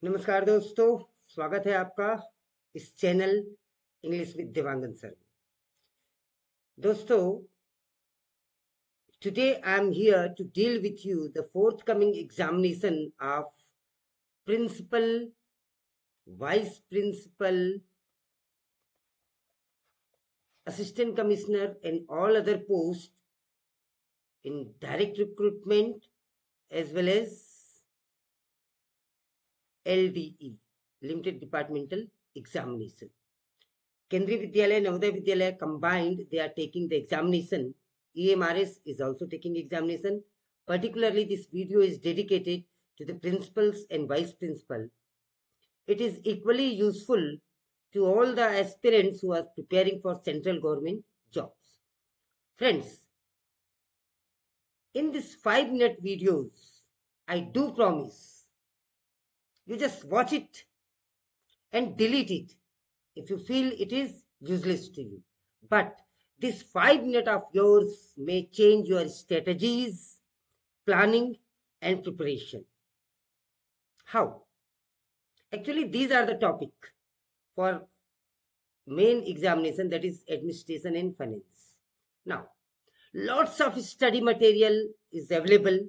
नमस्कार दोस्तों, स्वागत है आपका इस channel English with Dewangan sir में। दोस्तों, today I am here to deal with you the forthcoming examination of principal, vice principal, assistant commissioner and all other posts in direct recruitment as well as LDE, Limited Departmental Examination. Kendriya Vidyalaya, Navodaya Vidyalaya combined, they are taking the examination. EMRS is also taking examination. Particularly, this video is dedicated to the principals and vice principal. It is equally useful to all the aspirants who are preparing for central government jobs. Friends, in this 5-minute videos, I do promise you just watch it and delete it if you feel it is useless to you. But this 5 minutes of yours may change your strategies, planning, and preparation. How? Actually, these are the topic for main examination, that is administration and finance. Now, lots of study material is available.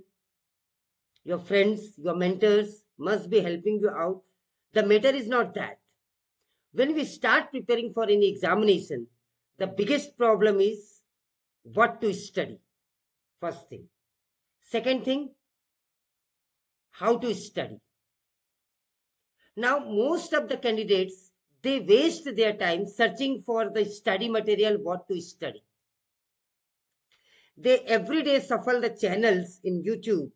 Your friends, your mentors must be helping you out. The matter is not that. When we start preparing for any examination, the biggest problem is what to study. First thing. Second thing, how to study. Now, most of the candidates, they waste their time searching for the study material, what to study. They every day shuffle the channels in YouTube,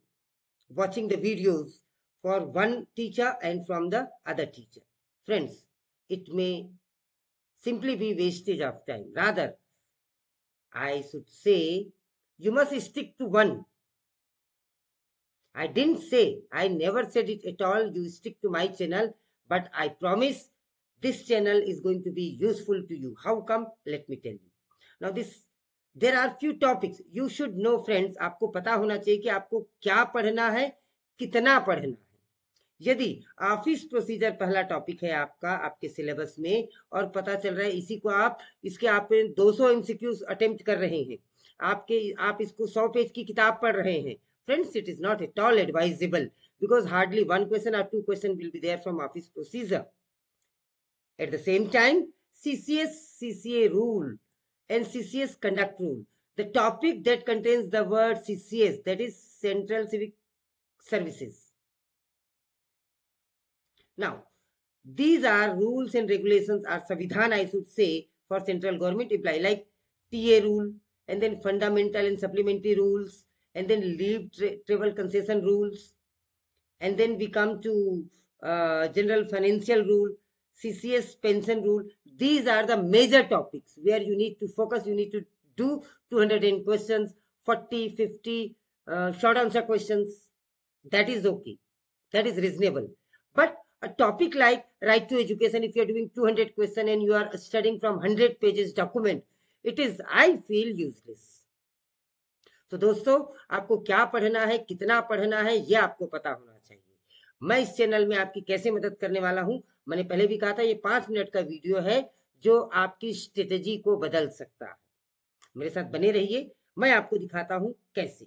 watching the videos for one teacher and from the other teacher. Friends, it may simply be wastage of time. Rather, I should say, you must stick to one. I didn't say, I never said it at all, you stick to my channel, but I promise this channel is going to be useful to you. How come? Let me tell you. Now there are few topics you should know, friends. आपको पता होना चाहिए कि आपको क्या पढ़ना है, कितना पढ़ना है. यदि ऑफिस प्रोसीजर पहला टॉपिक है आपका आपके सिलेबस में और पता चल रहा है इसी को इसके आप 200 एमसीक्यूज अटेम्प्ट कर रहे हैं, आप इसको 100 पेज की किताब पढ़ रहे हैं, friends, it is not at all advisable because hardly one question or two question will be there from office procedure. At the same time, CCS, CCA rule and CCS conduct rule. The topic that contains the word CCS, that is Central Civic Services. Now, these are rules and regulations or Savidhan, I should say, for central government employee, like TA rule, and then fundamental and supplementary rules, and then leave travel concession rules, and then we come to general financial rule, CCS pension rule. These are the major topics where you need to focus. You need to do 200 questions, 40, 50 short answer questions. That is okay. That is reasonable. But a topic like right to education, if you are doing 200 questions and you are studying from 100 pages document, it is, I feel, useless. तो दोस्तों, आपको क्या पढ़ना है, कितना पढ़ना है, यह आपको पता होना चाहिए. मैं इस चैनल में आपकी कैसे मदद करने वाला हूं, मैंने पहले भी कहा था, ये 5 मिनट का वीडियो है जो आपकी स्ट्रेटेजी को बदल सकता है. मेरे साथ बने रहिए, मैं आपको दिखाता हूं कैसे.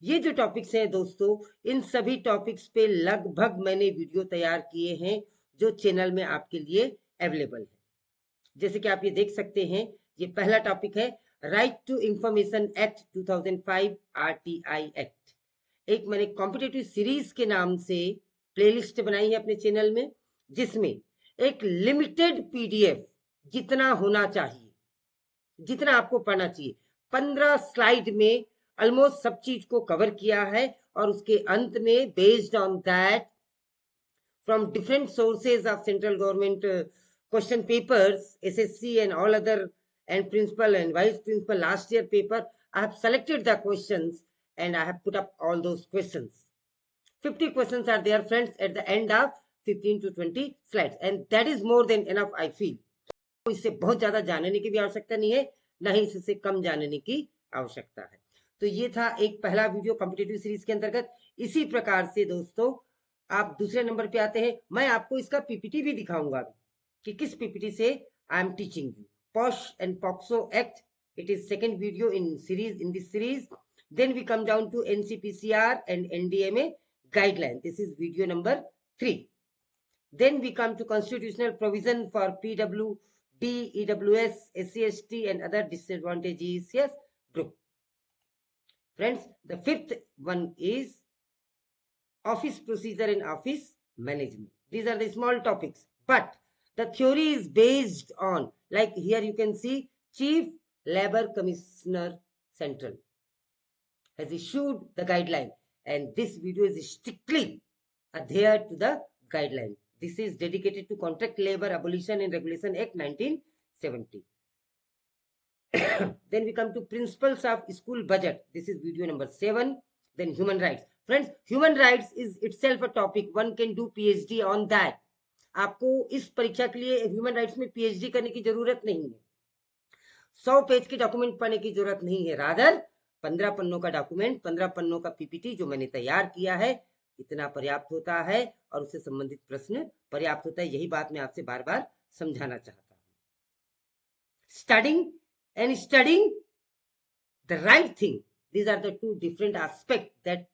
ये जो टॉपिक्स हैं दोस्तों, इन सभी टॉपिक्स पे लगभग मैंने वीडियो तैयार किए हैं जो चैनल में आपके लिए अवेलेबल है. जैसे कि आप ये देख सकते हैं, ये पहला टॉपिक है right to information act 2005 RTI act. एक मैंने कॉम्पिटेटिव सीरीज के नाम से प्लेलिस्ट बनाई है अपने चैनल में, जिसमें एक लिमिटेड PDF जितना होना चाहिए, जितना आपको पढ़ना चाहिए, 15 स्लाइड में ऑलमोस्ट सब चीज को कवर किया है. और उसके अंत में based on that from different sources of central government question papers, SSC and all other, and principal and vice principal last year paper, I have selected the questions and I have put up all those questions. 50 questions are there, friends, at the end of 15 to 20 slides, and that is more than enough, I feel. इससे बहुत ज्यादा जानने की भी आवश्यकता नहीं है, ना ही इससे कम जानने की आवश्यकता है. तो ये था एक पहला वीडियो कॉम्पिटिटिव सीरीज के अंतर्गत. इसी प्रकार से दोस्तों आप दूसरे नंबर पे आते हैं। मैं आपको इसका पीपीटी भी दिखाऊंगा कि किस पीपीटी से I am teaching you. Posh and POCSO act, it is second video in this series. Then we come down to NCPCR and NDMA guideline. This is video number 3. Then we come to constitutional provision for PWD, EWS, SC/ST and other disadvantages group. Friends, the fifth one is office procedure and office management. These are the small topics, but the theory is based on, like here you can see, Chief Labor Commissioner Central has issued the guideline, and this video is strictly adhered to the guideline. This is dedicated to Contract Labor Abolition and Regulation Act 1970. Then we come to principles of school budget. This is video number 7. Then human rights. Friends, human rights is itself a topic. One can do PhD on that. आपको इस परीक्षा के लिए human rights में PhD करने की जरूरत नहीं है। 100 पेज की डॉक्यूमेंट पढ़ने की जरूरत नहीं है। रादर 15 पन्नों का डॉक्यूमेंट, 15 पन्नों का पीपीटी जो मैंने तैयार किया है, इतना पर्याप्त होता है और उससे संबंधित प्रश्न पर्याप्त होता है। यही बात मैं आपसे बार बार समझाना चाहता हूँ। studying the right thing, these are the two different aspects that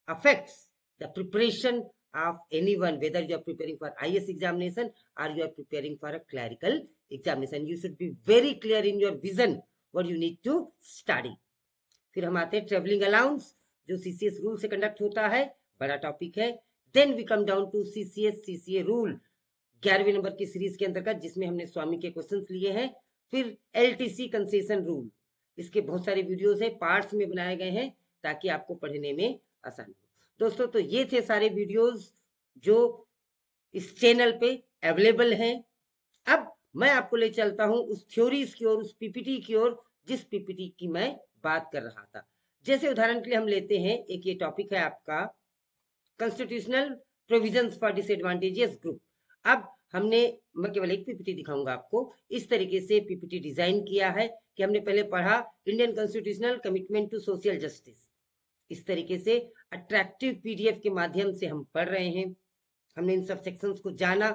affects the preparation of anyone, whether you are preparing for IAS examination or you are preparing for a clerical examination. You should be very clear in your vision what you need to study. फिर हम आते हैं travelling allowance, जो CCS rule से conduct होता है, बड़ा topic है। Then we come down to CCA rule, 11वें नंबर की सीरीज के अंतर्गत, जिसमें हमने स्वामी के क्वेश्चंस लिए हैं। फिर एलटीसी कंसेशन रूल, इसके बहुत सारे वीडियोस हैं, पार्ट्स में बनाए गए हैं ताकि आपको पढ़ने में आसानी हो। दोस्तों, तो ये थे सारे वीडियोस जो इस चैनल पे अवेलेबल हैं। अब मैं आपको ले चलता हूं उस थ्योरीज की ओर, उस पीपीटी की ओर, जिस पीपीटी की मैं बात कर रहा था। जैसे उदाहरण के लिए हम लेते हैं, एक ये टॉपिक है आपका constitutional provisions for disadvantages group. अब मैं केवल एक पीपीटी दिखाऊंगा आपको। इस तरीके से पीपीटी डिजाइन किया है कि हमने पहले पढ़ा Indian constitutional commitment to social justice. इस तरीके से अट्रैक्टिव पीडीएफ के माध्यम से हम पढ़ रहे हैं। हमने इन सब सेक्शंस को जाना।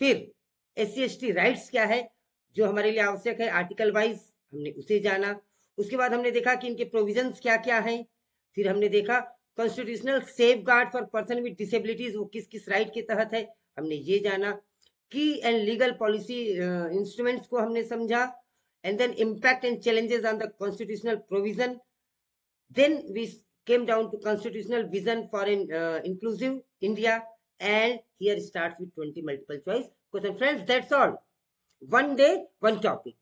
फिर SC/ST राइट्स क्या है जो हमारे लिए आवश्यक है, आर्टिकल वाइज हमने उसे जाना। उसके बाद हमने देखा कि इनके प्रोविजंस क्या क्या हैं। फिर हमने देखा constitutional safe guard for person with disabilities, वो किस किस राइट के तहत है, हमने ये जाना। की एंड लीगल पॉलिसी इंस्ट्रूमेंट्स को हमने समझा। And then impact and challenges on the constitutional provision. Then we came down to constitutional vision for an inclusive India, and here starts with 20 multiple choice question. Friends, that's all. One day, one topic.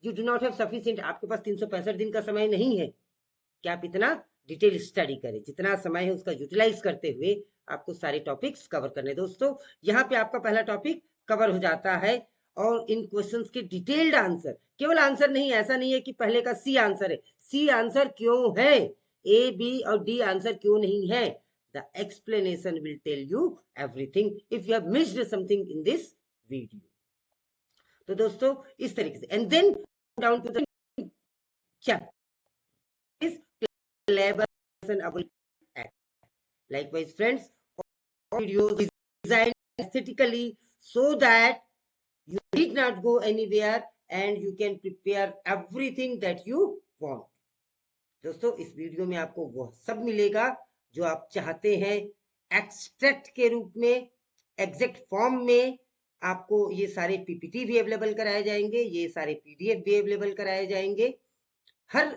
You do not have sufficient, आपके पास 365 दिन का समय नहीं है कि आप इतना detail study करें। जितना समय है उसका यूटिलाइज करते हुए आपको सारे टॉपिक्स कवर करने। दोस्तों, यहाँ पे आपका पहला टॉपिक कवर हो जाता है और इन क्वेश्चंस के डिटेल्ड आंसर, केवल आंसर नहीं, ऐसा नहीं है कि पहले का सी आंसर है। सी आंसर क्यों है, ए बी और डी आंसर क्यों नहीं है, the explanation will tell you everything if you have missed something in this video. तो दोस्तों, इस तरीके से, and then down to the chapter is Labor Act. Likewise, friends, all videos designed aesthetically so that you need not go anywhere and you can prepare everything that you want. दोस्तों, इस video में आपको वो सब मिलेगा जो आप चाहते हैं। एक्सट्रैक्ट के रूप में, एग्जैक्ट फॉर्म में आपको ये सारे पीपीटी भी अवेलेबल कराए जाएंगे, ये सारे पीडीएफ भी अवेलेबल कराए जाएंगे। हर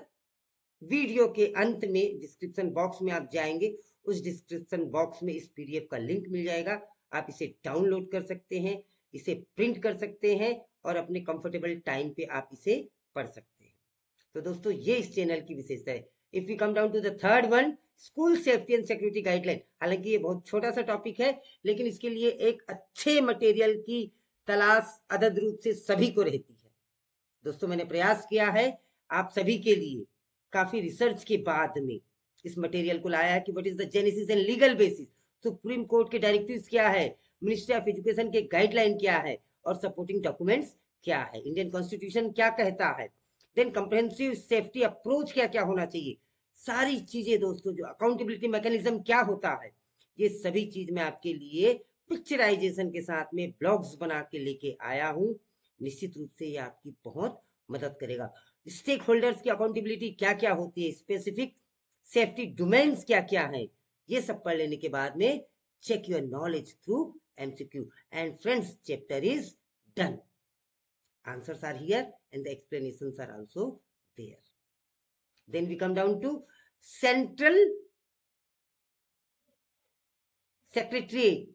वीडियो के अंत में डिस्क्रिप्शन बॉक्स में आप जाएंगे, उस डिस्क्रिप्शन बॉक्स में इस पीडीएफ का लिंक मिल जाएगा। आप इसे डाउनलोड कर सकते हैं, इसे प्रिंट कर सकते हैं और अपने कंफर्टेबल टाइम पे आप इसे पढ़ सकते हैं। तो दोस्तों, ये इस चैनल की विशेषता है। If we come down to the third one, school safety and security guideline. हालांकि ये बहुत छोटा सा टॉपिक है, लेकिन इसके लिए एक अच्छे मटेरियल की तलाश अदद रूप से सभी को रहती है। दोस्तों, मैंने प्रयास किया है आप सभी के लिए, काफी रिसर्च के बाद में इस मटेरियल को लाया है कि what is the genesis and legal basis, supreme court के डायरेक्टिव्स क्या है, मिनिस्ट्री ऑफ एजुकेशन के गाइडलाइन क्या है और सपोर्टिंग डॉक्यूमेंट्स क्या है, इंडियन कॉन्स्टिट्यूशन क्या कहता है, देन कंप्रहेंसिव सेफ्टी अप्रोच क्या क्या होना चाहिए, सारी चीजें दोस्तों, जो अकाउंटेबिलिटी मैकेनिज्म क्या होता है, ये सभी चीज मैं आपके लिए पिक्चराइजेशन के साथ में ब्लॉग्स बना के लेके आया हूँ। निश्चित रूप से ये आपकी बहुत मदद करेगा। स्टेक होल्डर्स की अकाउंटेबिलिटी क्या क्या होती है, स्पेसिफिक सेफ्टी डोमेन्स क्या क्या है, ये सब पढ़ लेने के बाद में check your knowledge through MCQ. And friends, chapter is done. Answers are here and the explanations are also there. Then we come down to Central Secretariat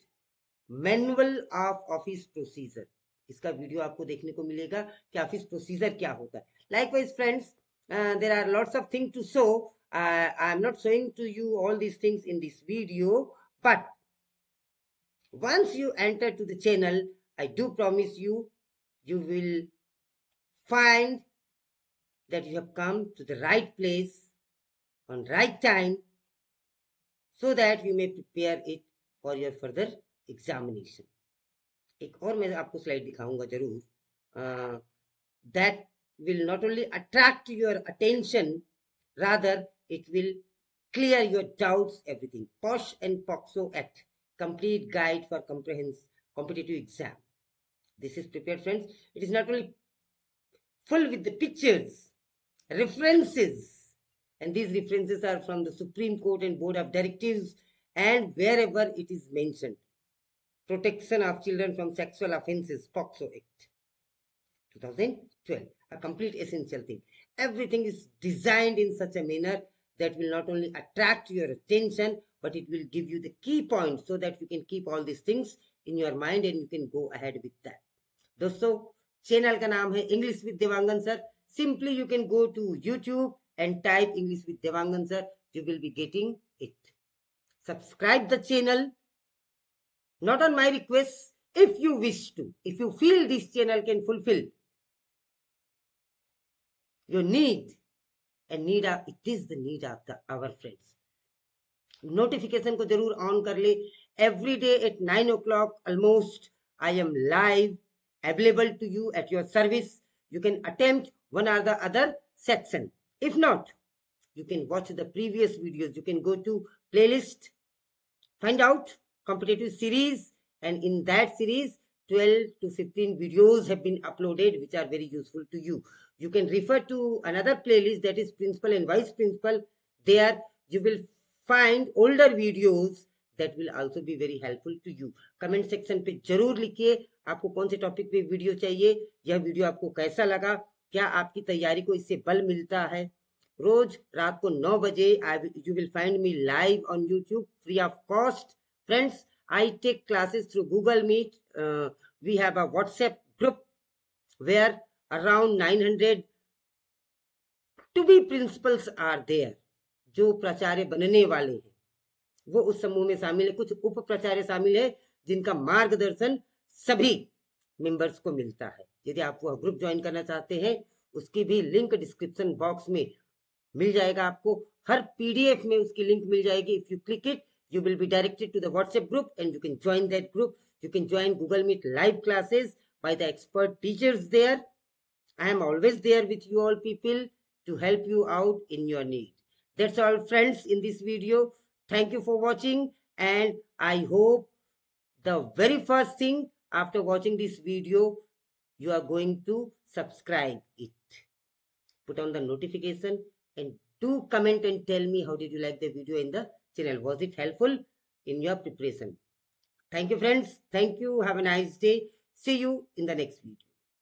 Manual of Office Procedure. इसका वीडियो आपको देखने को मिलेगा कि office procedure क्या होता है. Likewise, friends, there are lots of things to show. I am not showing to you all these things in this video, but once you enter to the channel, I do promise you, you will find that you have come to the right place on right time so that you may prepare it for your further examination. एक और मैं आपको slide दिखाऊंगा जरूर, that will not only attract your attention, rather it will clear your doubts, everything. POSH and POXO Act, complete guide for competitive exam. This is prepared, friends. It is not only full with the pictures, references, and these references are from the Supreme Court and Board of Directives and wherever it is mentioned. Protection of Children from Sexual Offences, POXO Act 2012, a complete essential thing. Everything is designed in such a manner that will not only attract your attention, but it will give you the key points so that you can keep all these things in your mind and you can go ahead with that. दोस्तों, channel का नाम है English with Dewangan sir. Simply you can go to YouTube and type English with Devangan sir. You will be getting it. Subscribe the channel, not on my request, if you wish to. If you feel this channel can fulfill your need, and it is the need of our friends. Notification को जरूर on कर ले. Every day at 9 o'clock almost, I am live, available to you at your service. You can attempt one or the other section. If not, you can watch the previous videos. You can go to playlist, find out competitive series, and in that series 12 to 15 videos have been uploaded which are very useful to you. You can refer to another playlist, that is principal and vice principal. There you will find older videos that will also be very helpful to you. Comment section पे जरूर लिखिए आपको कौन से topic पे video चाहिए, यह video आपको कैसा लगा, क्या आपकी तैयारी को इससे बल मिलता है. रोज रात को 9 बजे you will find me live on YouTube free of cost. Friends, I take classes through Google Meet. We have a WhatsApp group where around 900 to be principals are there. जो प्राचार्य बनने वाले हैं वो उस समूह में शामिल है. कुछ उप प्राचार्य शामिल है जिनका मार्गदर्शन सभी मेंबर्स को मिलता है. यदि आप वह ग्रुप ज्वाइन करना चाहते हैं, उसकी भी लिंक डिस्क्रिप्शन बॉक्स में मिल जाएगा. आपको हर पीडीएफ में उसकी लिंक मिल जाएगी. If you click it, you will be directed to the WhatsApp group and you can join that group. You can join Google Meet live classes by the expert teachers there. I am always there with you all people to help you out in your need. That's all, friends, in this video. Thank you for watching, and I hope the very first thing after watching this video, you are going to subscribe it. Put on the notification and do comment and tell me how did you like the video in the channel. Was it helpful in your preparation? Thank you, friends. Thank you. Have a nice day. See you in the next video.